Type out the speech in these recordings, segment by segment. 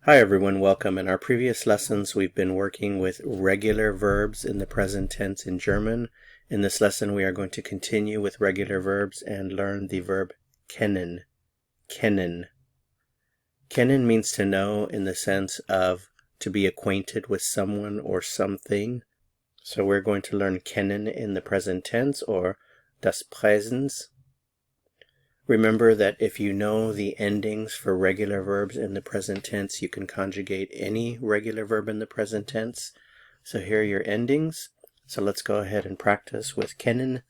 Hi everyone, welcome. In our previous lessons we've been working with regular verbs in the present tense in German. In this lesson we are going to continue with regular verbs and learn the verb kennen. Kennen. Kennen means to know in the sense of to be acquainted with someone or something. So we're going to learn kennen in the present tense or das Präsens. Remember that if you know the endings for regular verbs in the present tense, you can conjugate any regular verb in the present tense. So here are your endings. So let's go ahead and practice with kennen.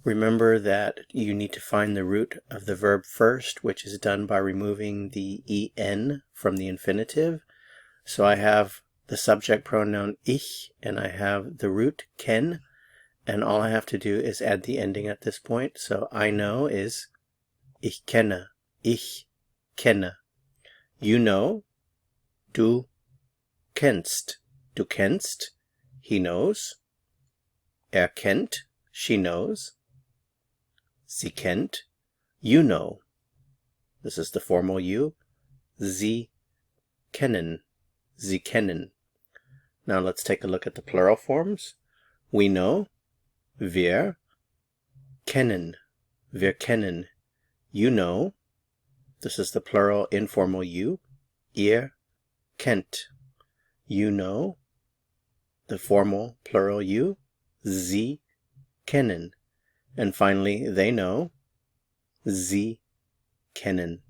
Remember that you need to find the root of the verb first, which is done by removing the en from the infinitive. So I have the subject pronoun ich, and I have the root ken, and all I have to do is add the ending at this point. So I know is ich kenne, ich kenne. You know, du kennst, du kennst, he knows. Kennt, she knows. Sie kennt, you know. This is the formal you. Sie kennen, sie kennen. Now let's take a look at the plural forms. We know, wir kennen, wir kennen. You know, this is the plural informal you. Ihr kennt, you know. The formal plural you. Sie kennen. And finally, they know. Sie kennen.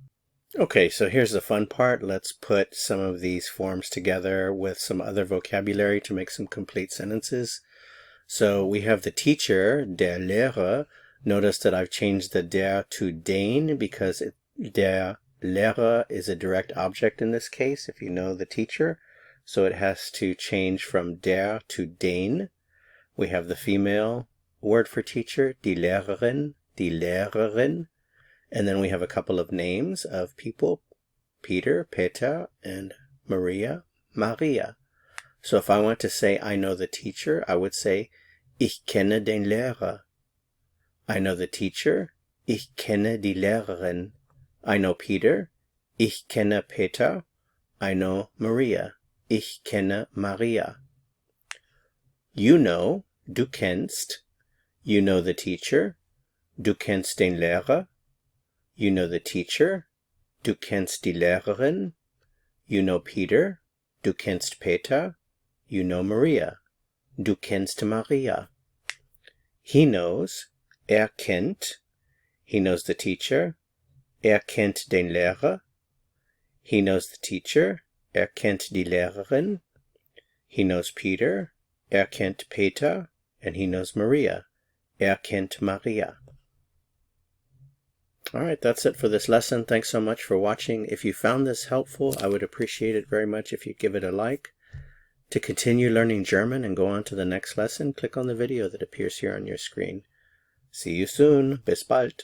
Okay, so here's the fun part. Let's put some of these forms together with some other vocabulary to make some complete sentences. So we have the teacher, der Lehrer. Notice that I've changed the der to den because der Lehrer is a direct object in this case, if you know the teacher. So it has to change from der to den. We have the female word for teacher, die Lehrerin, die Lehrerin. And then we have a couple of names of people, Peter, Peter, and Maria, Maria. So if I want to say I know the teacher, I would say ich kenne den Lehrer. I know the teacher, ich kenne die Lehrerin. I know Peter, ich kenne Peter. I know Maria, ich kenne Maria. You know, du kennst. You know the teacher, du kennst den Lehrer. You know the teacher, du kennst die Lehrerin. You know Peter, du kennst Peter. You know Maria, du kennst Maria. He knows, kennt. He knows the teacher, kennt den Lehrer. He knows the teacher, kennt die Lehrerin. He knows Peter, kennt Peter. And he knows Maria, kennt Maria. Alright, that's it for this lesson. Thanks so much for watching. If you found this helpful, I would appreciate it very much if you give it a like. To continue learning German and go on to the next lesson, click on the video that appears here on your screen. See you soon. Bis bald.